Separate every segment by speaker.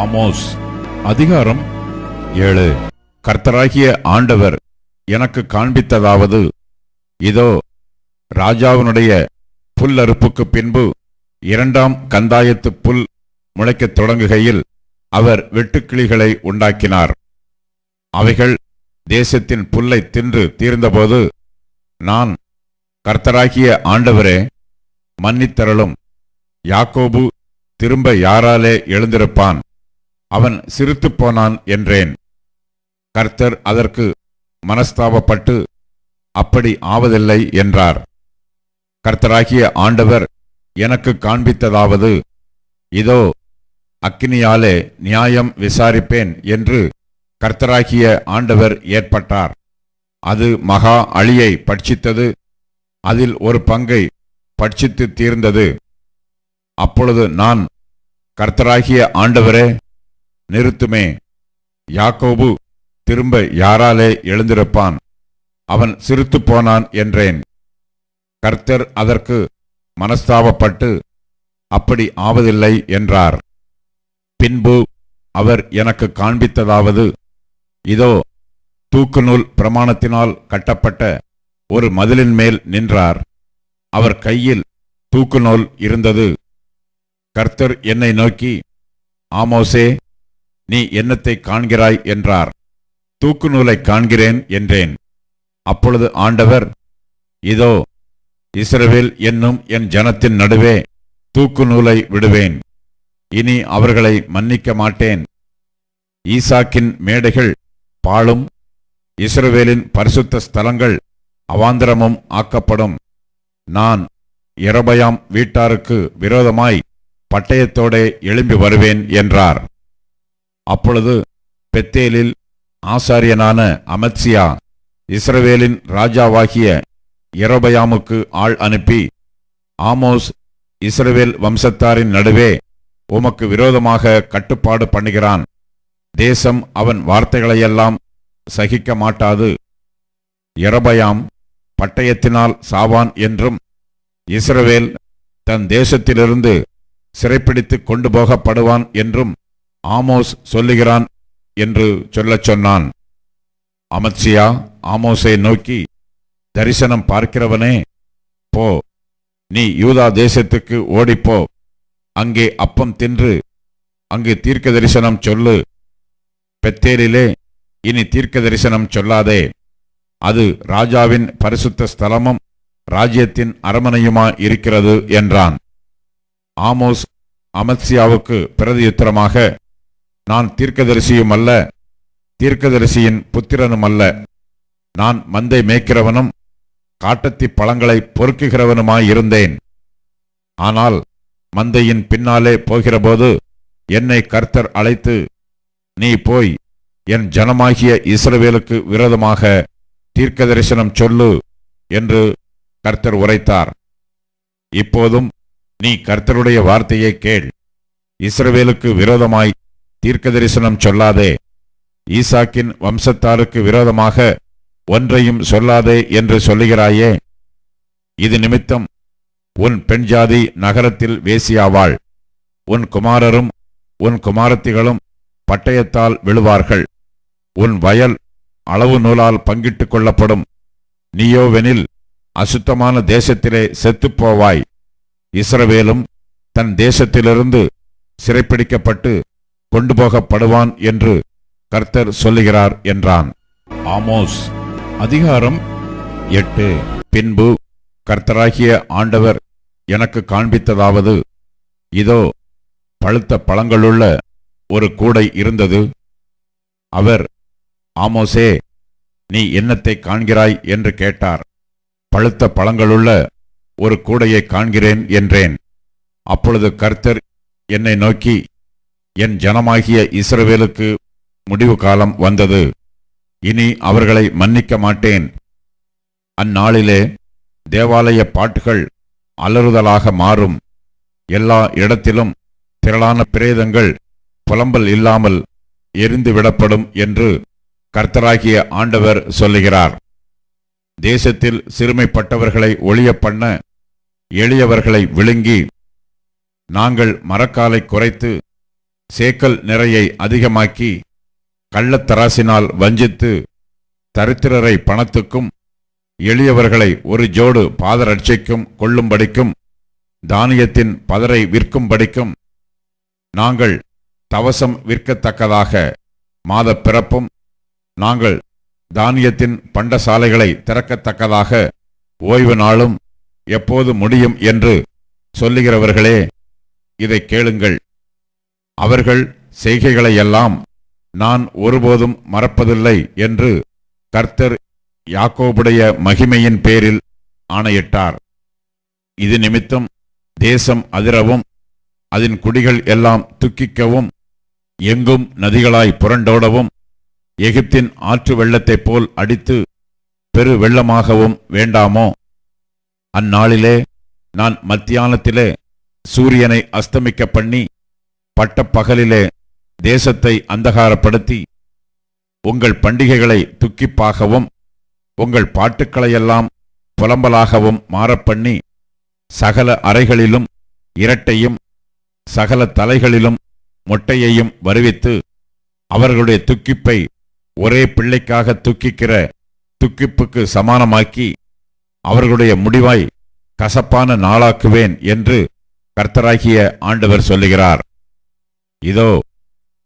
Speaker 1: Amos அதிகாரம் 7. கர்த்தராகிய ஆண்டவர் எனக்கு காண்பித்ததாவது, இதோ, ராஜாவினுடைய புல் அறுப்புக்கு பின்பு 2ஆம் கந்தாயத்து புல் முளைக்கத் தொடங்குகையில் அவர் வெட்டுக்கிளிகளை உண்டாக்கினார். அவைகள் தேசத்தின் புல்லை தின்று தீர்ந்தபோது, நான், கர்த்தராகிய ஆண்டவரே, மன்னித்தருளும், யாக்கோபு திரும்ப யாராலே எழுந்திருப்பான், அவன் சிறுத்துப் போனான் என்றேன். கர்த்தர் அதற்கு மனஸ்தாபப்பட்டு அப்படி ஆவதில்லை என்றார். கர்த்தராகிய ஆண்டவர் எனக்கு காண்பித்ததாவது, இதோ, அக்கினியாலே நியாயம் விசாரிப்பேன் என்று கர்த்தராகிய ஆண்டவர் ஏற்பட்டார். அது மகா அழியை பட்சித்தது, அதில் ஒரு பங்கை பட்சித்து தீர்ந்தது. அப்பொழுது நான், கர்த்தராகிய ஆண்டவரே, நிறுத்துமே, யாக்கோபு திரும்ப யாராலே எழுந்திருப்பான், அவன் சிறுத்துப் போனான் என்றேன். கர்த்தர் அதற்கு மனஸ்தாபப்பட்டு அப்படி ஆவதில்லை என்றார். பின்பு அவர் எனக்கு காண்பித்ததாவது, இதோ, தூக்குநூல் பிரமாணத்தினால் கட்டப்பட்ட ஒரு மதிலின் மேல் நின்றார். அவர் கையில் தூக்குநூல் இருந்தது. கர்த்தர் என்னை நோக்கி, ஆமோசே, நீ என்னத்தை காண்கிறாய் என்றார். தூக்குநூலை காண்கிறேன் என்றேன். அப்பொழுது ஆண்டவர், இதோ, இஸ்ரவேல் என்னும் என் ஜனத்தின் நடுவே தூக்குநூலை விடுவேன், இனி அவர்களை மன்னிக்க மாட்டேன். ஈசாக்கின் மேடைகள் பாழும், இஸ்ரவேலின் பரிசுத்த ஸ்தலங்கள் அவாந்தரமும் ஆக்கப்படும். நான் யெரொபெயாம் வீட்டாருக்கு விரோதமாய் பட்டயத்தோடே எழும்பி வருவேன் என்றார். அப்பொழுது பெத்தேலில் ஆசாரியனான அமத்சியா இஸ்ரவேலின் ராஜாவாகிய யெரொபெயாமுக்கு ஆள் அனுப்பி, ஆமோஸ் இஸ்ரவேல் வம்சத்தாரின் நடுவே உமக்கு விரோதமாக கட்டுப்பாடு பண்ணுகிறான். தேசம் அவன் வார்த்தைகளையெல்லாம் சகிக்க மாட்டாது. யெரொபெயாம் பட்டயத்தினால் சாவான் என்றும், இஸ்ரவேல் தன் தேசத்திலிருந்து சிறைப்பிடித்து கொண்டு போகப்படுவான் என்றும் ஆமோஸ் சொல்லுகிறான் என்று சொல்லச் சொன்னான். அமத்சியா ஆமோஸை நோக்கி, தரிசனம் பார்க்கிறவனே, போ, நீ யூதா தேசத்துக்கு ஓடிப்போ, அங்கே அப்பம் தின்று அங்கு தீர்க்க தரிசனம் சொல்லு. பெத்தேலிலே இனி தீர்க்க தரிசனம் சொல்லாதே, அது ராஜாவின் பரிசுத்த ஸ்தலமும் ராஜ்யத்தின் அரமனையுமா இருக்கிறது என்றான். ஆமோஸ் அமத்சியாவுக்கு பிரதியுத்தரமாக, நான் தீர்க்கதரிசியும் அல்ல, தீர்க்கதரிசியின் புத்திரனுமல்ல. நான் மந்தை மேய்க்கிறவனும் காட்டத்தி பழங்களை பொறுக்குகிறவனுமாயிருந்தேன். ஆனால் மந்தையின் பின்னாலே போகிறபோது என்னை கர்த்தர் அழைத்து, நீ போய் என் ஜனமாகிய இஸ்ரவேலுக்கு விரோதமாக தீர்க்க தரிசனம் சொல்லு என்று கர்த்தர் உரைத்தார். இப்போதும் நீ கர்த்தருடைய வார்த்தையை கேள். இஸ்ரவேலுக்கு விரோதமாய் தீர்க்க தரிசனம் சொல்லாதே, ஈசாக்கின் வம்சத்தாருக்கு விரோதமாக ஒன்றையும் சொல்லாதே என்று சொல்லுகிறாயே. இது நிமித்தம் உன் பெண்ஜாதி நகரத்தில் வேசியாவாள், உன் குமாரரும் உன் குமாரத்திகளும் பட்டயத்தால் விழுவார்கள். உன் வயல் அளவு நூலால் பங்கிட்டுக் கொள்ளப்படும். நீயோவெனில் அசுத்தமான தேசத்திலே செத்துப்போவாய். இஸ்ரவேலும் தன் தேசத்திலிருந்து சிறைப்பிடிக்கப்பட்டு கொண்டு போகப்படுவான் என்று கர்த்தர் சொல்லுகிறார் என்றான். ஆமோஸ் அதிகாரம் 8. பின்பு கர்த்தராகிய ஆண்டவர் எனக்கு காண்பித்ததாவது, இதோ, பழுத்த பழங்களுள்ள ஒரு கூடை இருந்தது. அவர், ஆமோசே, நீ என்னத்தை காண்கிறாய் என்று கேட்டார். பழுத்த பழங்களுள்ள ஒரு கூடையை காண்கிறேன் என்றேன். அப்பொழுது கர்த்தர் என்னை நோக்கி, என் ஜனமாகிய இஸ்ரவேலுக்கு முடிவு காலம் வந்தது, இனி அவர்களை மன்னிக்க மாட்டேன். அந்நாளிலே தேவாலய பாட்டுகள் அலறுதலாக மாறும். எல்லா இடத்திலும் திரளான பிரேதங்கள் புலம்பல் இல்லாமல் எரிந்துவிடப்படும் என்று கர்த்தராகிய ஆண்டவர் சொல்லுகிறார். தேசத்தில் சிறுமைப்பட்டவர்களை ஒழிய பண்ண எளியவர்களை விழுங்கி, நாங்கள் மரக்காலை குறைத்து சேக்கல் நிறையை அதிகமாக்கி கள்ளத்தராசினால் வஞ்சித்து தரித்திரரை பணத்துக்கும் எளியவர்களை ஒரு ஜோடு பாதரட்சைக்கும் கொள்ளும்படிக்கும் தானியத்தின் பதரை விற்கும்படிக்கும் நாங்கள் தவசம் விற்கத்தக்கதாக மாத பிறப்பும் நாங்கள் தானியத்தின் பண்டசாலைகளை திறக்கத்தக்கதாக ஓய்வு நாளும் எப்போது முடியும் என்று சொல்லுகிறவர்களே, இதை கேளுங்கள். அவர்கள் செய்கைகளையெல்லாம் நான் ஒருபோதும் மறப்பதில்லை என்று கர்த்தர் யாக்கோபுடைய மகிமையின் பேரில் ஆணையிட்டார். இது நிமித்தம் தேசம் அதிரவும் அதன் குடிகள் எல்லாம் துக்கிக்கவும் எங்கும் நதிகளாய் புரண்டோடவும் எகிப்தின் ஆற்று வெள்ளத்தைப் போல் அடித்து பெரு வெள்ளமாகவும் வேண்டாமோ? அந்நாளிலே நான் மத்தியானத்திலே சூரியனை அஸ்தமிக்க பண்ணி பட்டப்பகலிலே தேசத்தை அந்தகாரப்படுத்தி உங்கள் பண்டிகைகளை துக்கிப்பாகவும் உங்கள் பாட்டுக்களையெல்லாம் புலம்பலாகவும் மாறப்பண்ணி சகல அறைகளிலும் இரட்டையும் சகல தலைகளிலும் மொட்டையையும் வருவித்து அவர்களுடைய துக்கிப்பை ஒரே பிள்ளைக்காக துக்கிக்கிற துக்கிப்புக்கு சமானமாக்கி அவர்களுடைய முடிவாய் கசப்பான நாளாக்குவேன் என்று கர்த்தராகிய ஆண்டவர் சொல்லுகிறார். இதோ,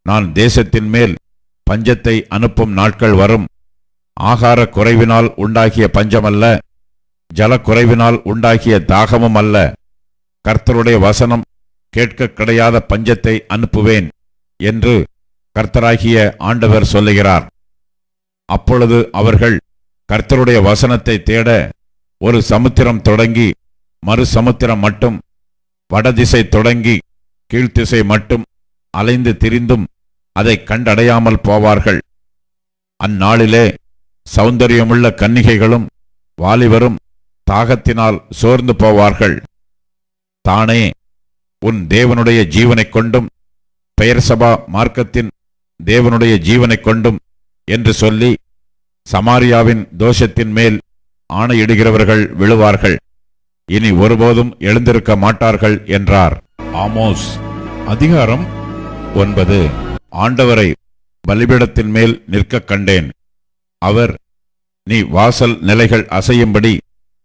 Speaker 1: நான் தேசத்தின் மேல் பஞ்சத்தை அனுப்பும் நாட்கள் வரும். ஆகார குறைவினால் உண்டாகிய பஞ்சமல்ல, ஜலக்குறைவினால் உண்டாகிய தாகமும் அல்ல, கர்த்தருடைய வசனம் கேட்க கிடையாத பஞ்சத்தை அனுப்புவேன் என்று கர்த்தராகிய ஆண்டவர் சொல்லுகிறார். அப்பொழுது அவர்கள் கர்த்தருடைய வசனத்தை தேட ஒரு சமுத்திரம் தொடங்கி மறு சமுத்திரம் மட்டும், வடதிசை தொடங்கி கீழ்த்திசை மட்டும் அலைந்து திரிந்தும் அதை கண்டடையாமல் போவார்கள். அந்நாளிலே சௌந்தரியமுள்ள கன்னிகைகளும் வாலிபரும் தாகத்தினால் சோர்ந்து போவார்கள். தானே உன் தேவனுடைய ஜீவனைக் கொண்டும் பெயர்சபா மார்க்கத்தின் தேவனுடைய ஜீவனைக் கொண்டும் என்று சொல்லி சமாரியாவின் தோஷத்தின் மேல் ஆணையிடுகிறவர்கள் விழுவார்கள். இனி ஒருபோதும் எழுந்திருக்க மாட்டார்கள் என்றார். ஆமோஸ் அதிகாரம் 9. ஆண்டவரை பலிபீடத்தின் மேல் நிற்க கண்டேன். அவர், நீ வாசல் நிலைகள் அசையும்படி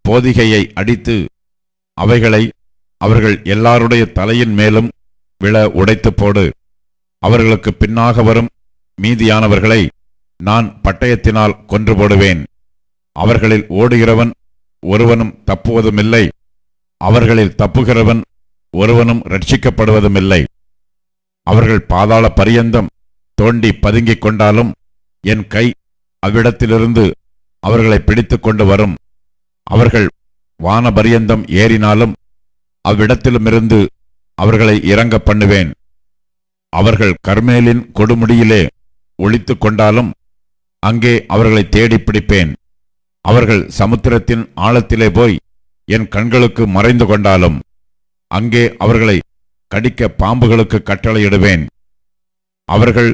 Speaker 1: போதிகையை அடித்து அவைகளை அவர்கள் எல்லாருடைய தலையின் மேலும் விழ உடைத்து போடு. அவர்களுக்கு பின்னாக வரும் மீதியானவர்களை நான் பட்டயத்தினால் கொன்று போடுவேன். அவர்களில் ஓடுகிறவன் ஒருவனும் தப்புவதுமில்லை, அவர்களில் தப்புகிறவன் ஒருவனும் ரட்சிக்கப்படுவதுமில்லை. அவர்கள் பாதாள பரியந்தம் தோண்டி பதுங்கிக் கொண்டாலும் என் கை அவ்விடத்திலிருந்து அவர்களை பிடித்து கொண்டு வரும். அவர்கள் வானபரியந்தம் ஏறினாலும் அவ்விடத்திலுமிருந்து அவர்களை இறங்க பண்ணுவேன். அவர்கள் கர்மேலின் கொடுமுடியிலே ஒளித்து கொண்டாலும் அங்கே அவர்களை தேடி பிடிப்பேன். அவர்கள் சமுத்திரத்தின் ஆழத்திலே போய் என் கண்களுக்கு மறைந்து கொண்டாலும் அங்கே அவர்களை கடிக்க பாம்புகளுக்கு கட்டளையிடுவேன். அவர்கள்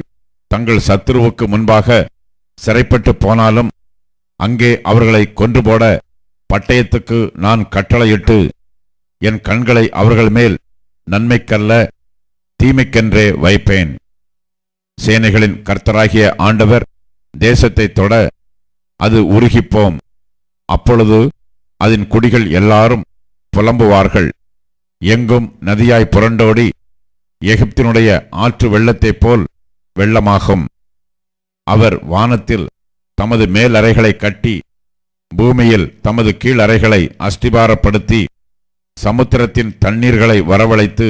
Speaker 1: தங்கள் சத்துருவுக்கு முன்பாக சிறைப்பட்டு போனாலும் அங்கே அவர்களை கொன்று போட பட்டயத்துக்கு நான் கட்டளையிட்டு என் கண்களை அவர்கள் மேல் நன்மைக்கல்ல தீமைக்கென்றே வைப்பேன். சேனைகளின் கர்த்தராகிய ஆண்டவர் தேசத்தை தொட அது உருகிப்போம். அப்பொழுது அதன் குடிகள் எல்லாரும் புலம்புவார்கள். எங்கும் நதியாய் புரண்டோடி எகிப்தினுடைய ஆற்று வெள்ளத்தைப் போல் வெள்ளமாகும். அவர் வானத்தில் தமது மேலறைகளை கட்டி பூமியில் தமது கீழறைகளை அஸ்திபாரப்படுத்தி சமுத்திரத்தின் தண்ணீர்களை வரவழைத்து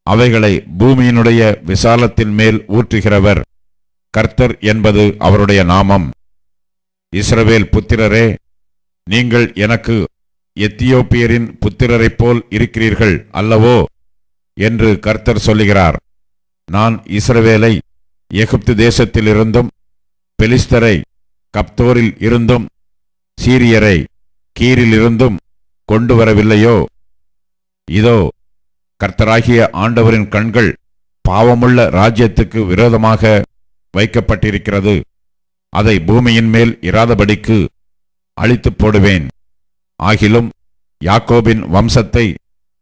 Speaker 1: அவைகளை பூமியினுடைய விசாலத்தின் மேல் ஊற்றுகிறவர் கர்த்தர் என்பது அவருடைய நாமம். இஸ்ரவேல் புத்திரரே, நீங்கள் எனக்கு எத்தியோப்பியரின் புத்திரரைப் போல் இருக்கிறீர்கள் அல்லவோ என்று கர்த்தர் சொல்லுகிறார். நான் இஸ்ரவேலை எகிப்து தேசத்திலிருந்தும் பெலிஸ்தரை கப்தோரில் இருந்தும் சீரியரை கீரிலிருந்தும் கொண்டு வரவில்லையோ? இதோ, கர்த்தராகிய ஆண்டவரின் கண்கள் பாவமுள்ள ராஜ்யத்துக்கு விரோதமாக வைக்கப்பட்டிருக்கிறது. அதை பூமியின் மேல் இராதபடிக்கு அழித்து போடுவேன். ஆகிலும் யாக்கோபின் வம்சத்தை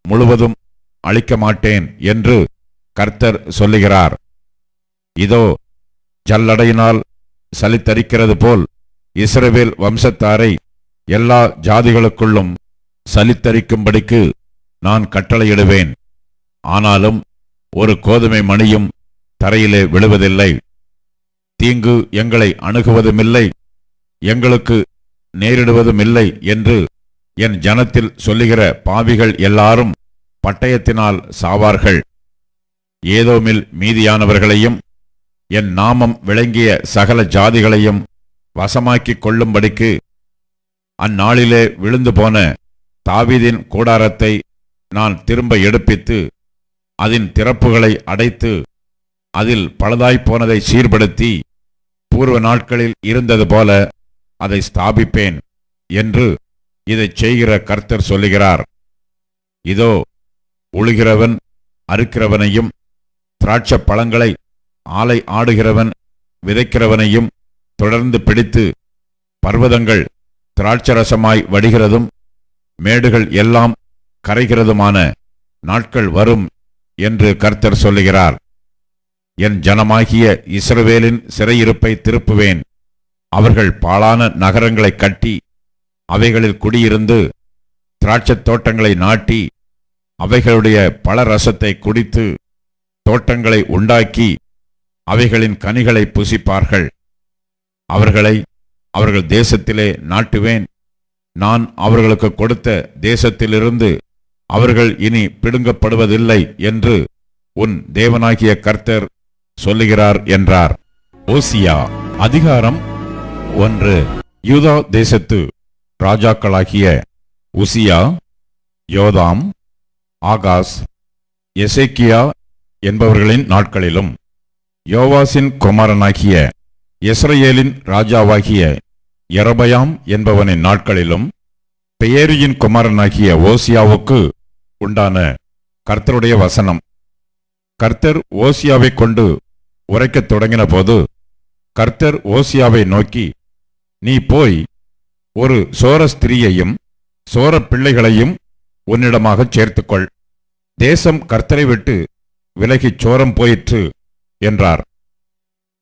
Speaker 1: முழுவதும் அழிக்க மாட்டேன் என்று கர்த்தர் சொல்லுகிறார். இதோ, ஜல்லடையினால் சலித்தரிக்கிறது போல் இஸ்ரவேல் வம்சத்தாரை எல்லா ஜாதிகளுக்குள்ளும் சலித்தரிக்கும்படிக்கு நான் கட்டளையிடுவேன். ஆனாலும் ஒரு கோதுமை மணியும் தரையிலே விழுவதில்லை. தீங்கு எங்களை அணுகுவதுமில்லை, எங்களுக்கு நேரிடுவதுமில்லை என்று என் ஜனத்தில் சொல்லுகிற பாவிகள் எல்லாரும் பட்டயத்தினால் சாவார்கள். ஏதோமில் மீதியானவர்களையும் என் நாமம் விளங்கிய சகல ஜாதிகளையும் வசமாக்கிக் கொள்ளும்படிக்கு அந்நாளிலே விழுந்து போன தாவீதின் கூடாரத்தை நான் திரும்ப எடுப்பித்து அதன் திறப்புகளை அடைத்து அதில் பழுதாய்ப்போனதை சீர்படுத்தி பூர்வ நாட்களில் இருந்தது போல அதை ஸ்தாபிப்பேன் என்று இதைச் செய்கிற கர்த்தர் சொல்லுகிறார். இதோ, உழுகிறவன் அறுக்கிறவனையும் திராட்சை பழங்களை ஆலை ஆடுகிறவன் விதைக்கிறவனையும் தொடர்ந்து பிடித்து பர்வதங்கள் திராட்சரசமாய் வடிகிறதும் மேடுகள் எல்லாம் கரைகிறதுமான நாட்கள் வரும் என்று கர்த்தர் சொல்லுகிறார். என் ஜனமாகிய இஸ்ரவேலின் சிறையிருப்பை திருப்புவேன். அவர்கள் பாழான நகரங்களை கட்டி அவைகளில் குடியிருந்து திராட்சைத் தோட்டங்களை நாட்டி அவைகளுடைய பழரசத்தை குடித்து தோட்டங்களை உண்டாக்கி அவைகளின் கனிகளை புசிப்பார்கள். அவர்களை அவர்கள் தேசத்திலே நாட்டுவேன். நான் அவர்களுக்கு கொடுத்த தேசத்திலிருந்து அவர்கள் இனி பிடுங்கப்படுவதில்லை என்று உன் தேவனாகிய கர்த்தர் சொல்லுகிறார் என்றார். ஓசியா அதிகாரம் 1. யூதா தேசத்து ராஜாக்களாகிய உசியா, யோதாம், ஆகாஸ், எசேக்கியா என்பவர்களின் நாட்களிலும் யோவாசின் குமாரனாகிய இஸ்ரவேலின் ராஜாவாகிய யெரொபெயாம் என்பவனின் நாட்களிலும் பெயேரியின் குமாரனாகிய ஓசியாவுக்கு உண்டான கர்த்தருடைய வசனம். கர்த்தர் ஓசியாவை கொண்டு உரைக்கத் தொடங்கின போது கர்த்தர் ஓசியாவை நோக்கி, நீ போய் ஒரு சோர ஸ்திரீயையும் சோர பிள்ளைகளையும் உன்னிடமாகச் சேர்த்துக்கொள். தேசம் கர்த்தரை விட்டு விலகிச் சோரம் போயிற்று என்றார்.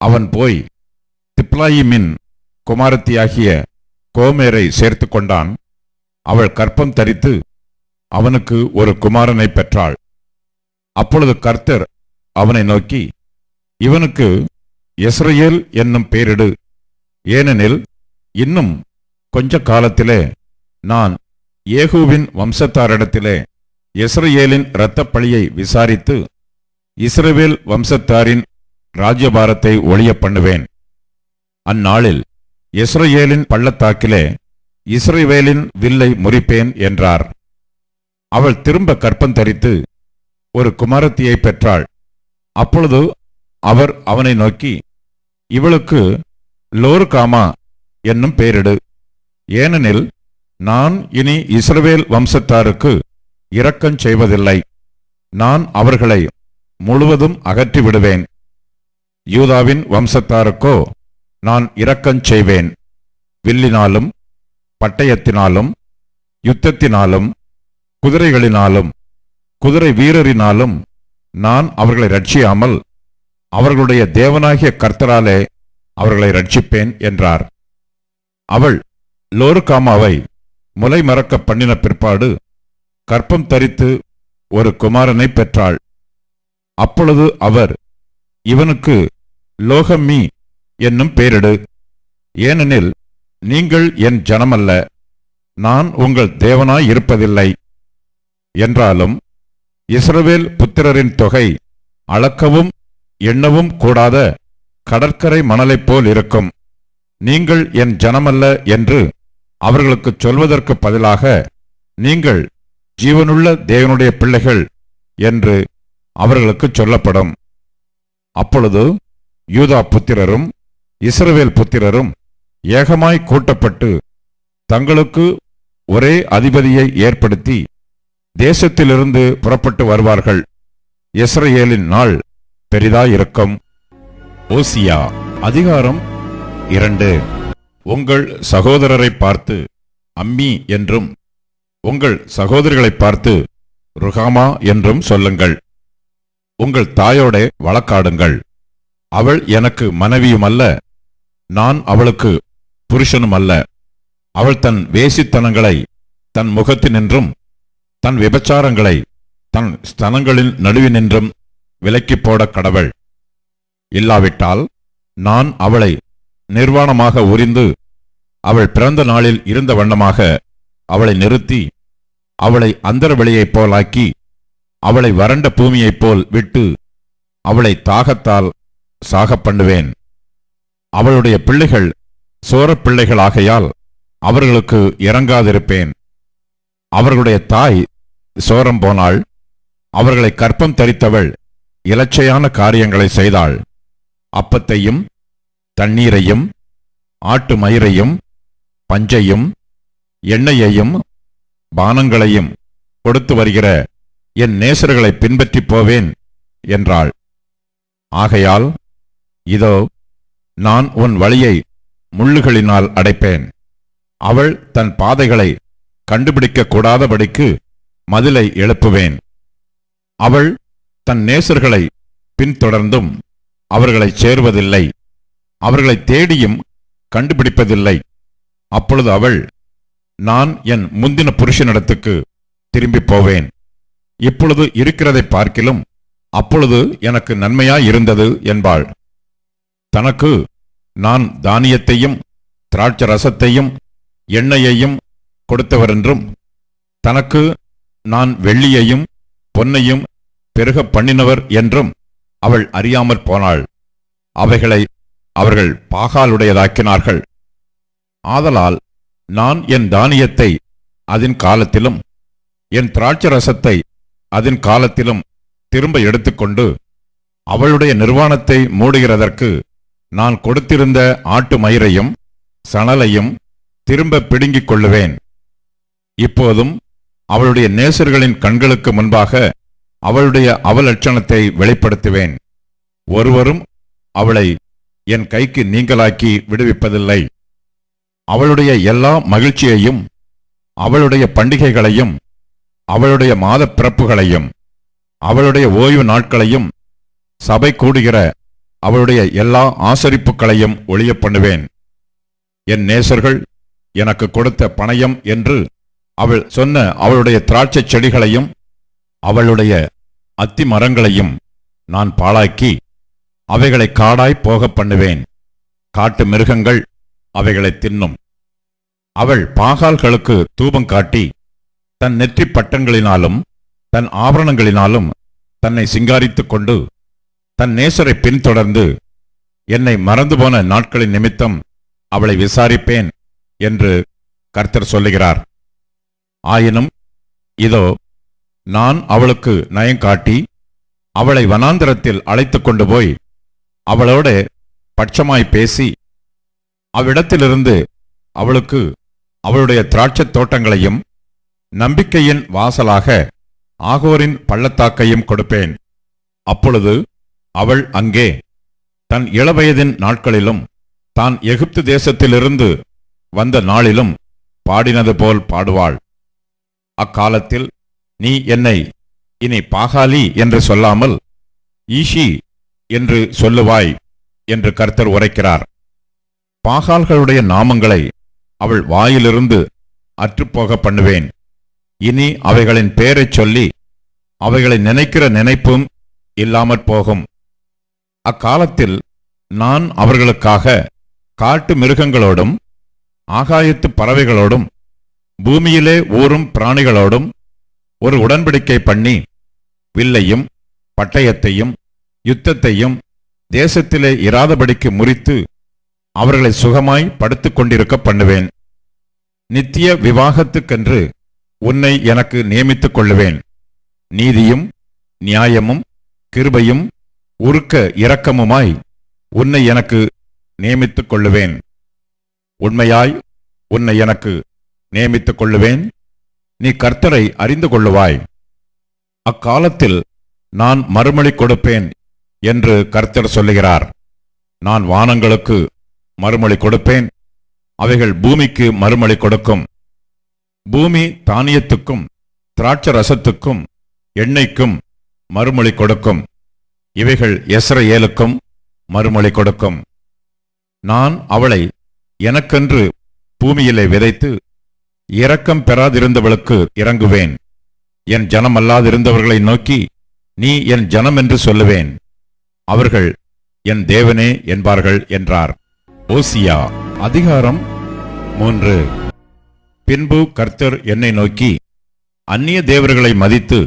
Speaker 1: அவன் போய் திப்லாயிமின் குமாரத்தியாகிய கோமேரை சேர்த்து கொண்டான். அவள் கற்பம் தரித்து அவனுக்கு ஒரு குமாரனை பெற்றாள். அப்பொழுது கர்த்தர் அவனை நோக்கி, இவனுக்கு இஸ்ரவேல் என்னும் பேரிடு. ஏனெனில் இன்னும் கொஞ்ச காலத்திலே நான் ஏகூவின் வம்சத்தாரிடத்திலே இஸ்ரவேலின் இரத்தப்பழியை விசாரித்து இஸ்ரவேல் வம்சத்தாரின் ராஜ்யபாரத்தை ஒழிய பண்ணுவேன். அந்நாளில் இஸ்ரவேலின் பள்ளத்தாக்கிலே இஸ்ரவேலின் வில்லை முறிப்பேன் என்றார். அவள் திரும்ப கற்பம் தரித்து ஒரு குமாரத்தியை பெற்றாள். அப்பொழுது அவர் அவனை நோக்கி, இவளுக்கு லோர்காமா என்னும் பேரிடு. ஏனெனில் நான் இனி இஸ்ரவேல் வம்சத்தாருக்கு இரக்கஞ் செய்வதில்லை. நான் அவர்களை முழுவதும் அகற்றி விடுவேன். யூதாவின் வம்சத்தாருக்கோ நான் இரக்கஞ் செய்வேன். வில்லினாலும் பட்டயத்தினாலும் யுத்தத்தினாலும் குதிரைகளினாலும் குதிரை வீரரினாலும் நான் அவர்களை ரட்சியாமல் அவர்களுடைய தேவனாகிய கர்த்தராலே அவர்களை ரட்சிப்பேன் என்றார். அவள் லோர்காமாவை முலை மறக்க பண்ணின பிற்பாடு கற்பம் தரித்து ஒரு குமாரனை பெற்றாள். அப்பொழுது அவர், இவனுக்கு லோகம்மி என்னும் பேரிடு. ஏனெனில் நீங்கள் என் ஜனமல்ல, நான் உங்கள் தேவனாய் இருப்பதில்லை. என்றாலும் இஸ்ரவேல் புத்திரரின் தொகை அளக்கவும் எண்ணவும் கூடாத கடற்கரை மணலைப் போல் இருக்கும். நீங்கள் என் ஜனமல்ல என்று அவர்களுக்கு சொல்வதற்கு பதிலாக நீங்கள் ஜீவனுள்ள தேவனுடைய பிள்ளைகள் என்று அவர்களுக்கு சொல்லப்படும். அப்பொழுது யூதா புத்திரரும் இஸ்ரவேல் புத்திரரும் ஏகமாய் கூட்டப்பட்டு தங்களுக்கு ஒரே அதிபதியை ஏற்படுத்தி தேசத்திலிருந்து புறப்பட்டு வருவார்கள். இஸ்ரவேலின் நாள் பெரிதாயிருக்கும். ஓசியா அதிகாரம் 2. உங்கள் சகோதரரை பார்த்து அம்மி என்றும் உங்கள் சகோதரிகளை பார்த்து ருகாமா என்றும் சொல்லுங்கள். உங்கள் தாயோட வழக்காடுங்கள். அவள் எனக்கு மனைவியுமல்ல, நான் அவளுக்கு புருஷனுமல்ல. அவள் தன் வேசித்தனங்களை தன் முகத்தினின்றும் தன் விபச்சாரங்களை தன் ஸ்தனங்களின் நடுவினின்றும் விலக்கிப் போட கடவள். இல்லாவிட்டால் நான் அவளை நிர்வாணமாக உரிந்து அவள் பிறந்த நாளில் இருந்த வண்ணமாக அவளை நிறுத்தி அவளை அந்தரவெளியைப் போலாக்கி அவளை வறண்ட பூமியைப் போல் விட்டு அவளை தாகத்தால் சாகப் பண்ணுவேன். அவளுடைய பிள்ளைகள் சோரப் பிள்ளைகளாகையால் அவர்களுக்கு இறங்காதிருப்பேன். அவர்களுடைய தாய் சோரம் போனாள். அவர்களை கற்பம் தரித்தவள் இலச்சையான காரியங்களை செய்தாள். அப்பத்தையும் தண்ணீரையும் ஆட்டு மயிரையும் பஞ்சையும் எண்ணெயையும் பானங்களையும் கொடுத்து வருகிற என் நேசர்களை பின்பற்றி போவேன் என்றாள். ஆகையால் இதோ நான் உன் வழியை முள்ளுகளினால் அடைப்பேன். அவள் தன் பாதைகளை கண்டுபிடிக்க கூடாதபடிக்கு மதிலை எழுப்புவேன். அவள் தன் நேசர்களை பின்தொடர்ந்தும் அவர்களை சேர்வதில்லை, அவர்களை தேடியும் கண்டுபிடிப்பதில்லை. அப்பொழுது அவள், நான் என் முந்தின புருஷனிடத்துக்கு திரும்பி போவேன். இப்பொழுது இருக்கிறதை பார்க்கிலும் அப்பொழுது எனக்கு நன்மையாயிருந்தது என்பாள். தனக்கு நான் தானியத்தையும் திராட்சை ரசத்தையும் எண்ணெயையும் கொடுத்தவரென்றும் தனக்கு நான் வெள்ளியையும் பொன்னையும் பெருக பண்ணினவர் என்றும் அவள் அறியாமற் போனாள். அவைகளை அவர்கள் பாகாலுடையதாக்கினார்கள். ஆதலால் நான் என் தானியத்தை அதன் காலத்திலும் என் திராட்சை ரசத்தை அதன் காலத்திலும் திரும்ப எடுத்துக்கொண்டு அவளுடைய நிர்வாணத்தை மூடுகிறதற்கு நான் கொடுத்திருந்த ஆட்டு மயிரையும் சணலையும் திரும்ப பிடுங்கிக் கொள்ளுவேன். இப்போதும் அவளுடைய நேசர்களின் கண்களுக்கு முன்பாக அவளுடைய அவலட்சணத்தை வெளிப்படுத்துவேன். ஒருவரும் அவளை என் கைக்கு நீங்களாக்கி விடுவிப்பதில்லை. அவளுடைய எல்லா மகிழ்ச்சியையும் அவளுடைய பண்டிகைகளையும் அவளுடைய மாத பிறப்புகளையும் அவளுடைய ஓய்வு நாட்களையும் சபை கூடுகிற அவளுடைய எல்லா ஆசரிப்புகளையும் ஒழிய பண்ணுவேன். என் நேசர்கள் எனக்கு கொடுத்த பணயம் என்று அவள் சொன்ன அவளுடைய திராட்சை செடிகளையும் அவளுடைய அத்தி மரங்களையும் நான் பாழாக்கி அவைகளை காடாய் போக பண்ணுவேன். காட்டு மிருகங்கள் அவைகளை தின்னும். அவள் பாகால்களுக்கு தூபம் காட்டி தன் நெற்றி பட்டங்களினாலும் தன் ஆபரணங்களினாலும் தன்னை சிங்காரித்துக் கொண்டு தன் நேசரை பின்தொடர்ந்து என்னை மறந்து போன நாட்களின் நிமித்தம் அவளை விசாரிப்பேன் என்று கர்த்தர் சொல்லுகிறார். ஆயினும் இதோ நான் அவளுக்கு நயங்காட்டி அவளை வனாந்தரத்தில் அழைத்துக் கொண்டு போய் அவளோட பட்சமாய் பேசி அவ்விடத்திலிருந்து அவளுக்கு அவளுடைய திராட்சைத் தோட்டங்களையும் நம்பிக்கையின் வாசலாக ஆகோரின் பள்ளத்தாக்கையும் கொடுப்பேன். அப்பொழுது அவள் அங்கே தன் இளவயதின் நாட்களிலும் தான் எகிப்து தேசத்திலிருந்து வந்த நாளிலும் பாடினது போல் பாடுவாள். அக்காலத்தில் நீ என்னை இனி பாகாலி என்று சொல்லாமல் ஈஷி என்று சொல்லுவாய் என்று கர்த்தர் உரைக்கிறார். பாகால்களுடைய நாமங்களை அவள் வாயிலிருந்து அற்றுப்போக பண்ணுவேன். இனி அவைகளின் பெயரைச் சொல்லி அவைகளை நினைக்கிற நினைப்பும் இல்லாமற் போகும். அக்காலத்தில் நான் அவர்களுக்காக காட்டு மிருகங்களோடும் ஆகாயத்து பறவைகளோடும் பூமியிலே ஊறும் பிராணிகளோடும் ஒரு உடன்படிக்கை பண்ணி வில்லையும் பட்டயத்தையும் யுத்தத்தையும் தேசத்திலே இராதபடிக்கு முறித்து அவர்களை சுகமாய் படுத்துக் கொண்டிருக்க பண்ணுவேன். நித்திய விவாகத்துக்கென்று உன்னை எனக்கு நியமித்துக் கொள்ளுவேன். நீதியும் நியாயமும் கிருபையும் உருக்க இரக்கமுமாய் உன்னை எனக்கு நியமித்துக் கொள்ளுவேன். உண்மையாய் உன்னை எனக்கு நியமித்துக் கொள்ளுவேன். நீ கர்த்தரை அறிந்து கொள்ளுவாய். அக்காலத்தில் நான் மறுமொழி கொடுப்பேன் என்று கர்த்தர் சொல்லுகிறார். நான் வானங்களுக்கு மறுமொழி கொடுப்பேன், அவைகள் பூமிக்கு மறுமொழி கொடுக்கும். பூமி தானியத்துக்கும் திராட்சரசத்துக்கும் எண்ணெய்க்கும் மறுமொழி கொடுக்கும். இவைகள் யெஸ்ரயேலுக்கும் மறுமொழி கொடுக்கும். நான் அவளை எனக்கென்று பூமியிலே விதைத்து இரக்கம் பெறாதிருந்தவளுக்கு இறங்குவேன். என் ஜனமல்லாதிருந்தவர்களை நோக்கி, நீ என் ஜனம் என்று சொல்லுவேன், அவர்கள் என் தேவனே என்பார்கள் என்றார். ஓசியா அதிகாரம் 3. பின்பு கர்த்தர் என்னை நோக்கி, அந்நிய தேவர்களை மதித்து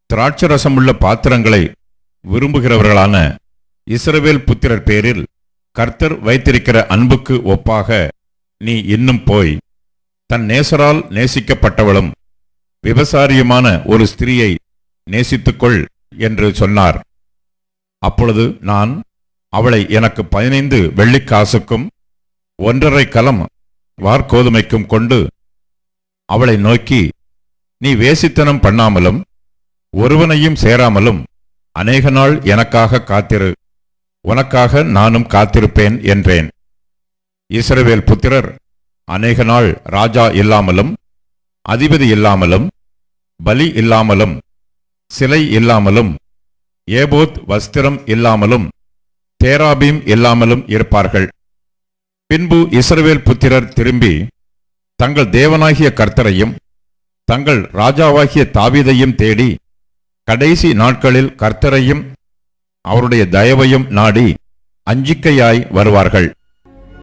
Speaker 1: திராட்சரசமுள்ள பாத்திரங்களை விரும்புகிறவர்களான இஸ்ரவேல் புத்திரர் பேரில் கர்த்தர் வைத்திருக்கிற அன்புக்கு ஒப்பாக நீ இன்னும் போய் தன் நேசரால் நேசிக்கப்பட்டவளும் விபசாரியுமான ஒரு ஸ்திரியை நேசித்துக்கொள் என்று சொன்னார். அப்பொழுது நான் அவளை எனக்கு 15 வெள்ளிக்காசுக்கும் 1.5 கலம் வார்கோதுமைக்கும் கொண்டு அவளை நோக்கி, நீ வேசித்தனம் பண்ணாமலும் ஒருவனையும் சேராமலும் அநேக நாள் எனக்காக காத்திரு, உனக்காக நானும் காத்திருப்பேன் என்றேன். இஸ்ரவேல் புத்திரர் அநேக நாள் ராஜா இல்லாமலும் அதிபதி இல்லாமலும் பலி இல்லாமலும் சிலை இல்லாமலும் ஏபோத் வஸ்திரம் இல்லாமலும் தேராபீம் இல்லாமலும் இருப்பார்கள். பின்பு இஸ்ரவேல் புத்திரர் திரும்பி தங்கள் தேவனாகிய கர்த்தரையும் தங்கள் ராஜாவாகிய தாவீதையும் தேடி கடைசி நாட்களில் கர்த்தரையும் அவருடைய தயவையும் நாடி அஞ்சிக்கையாய் வருவார்கள்.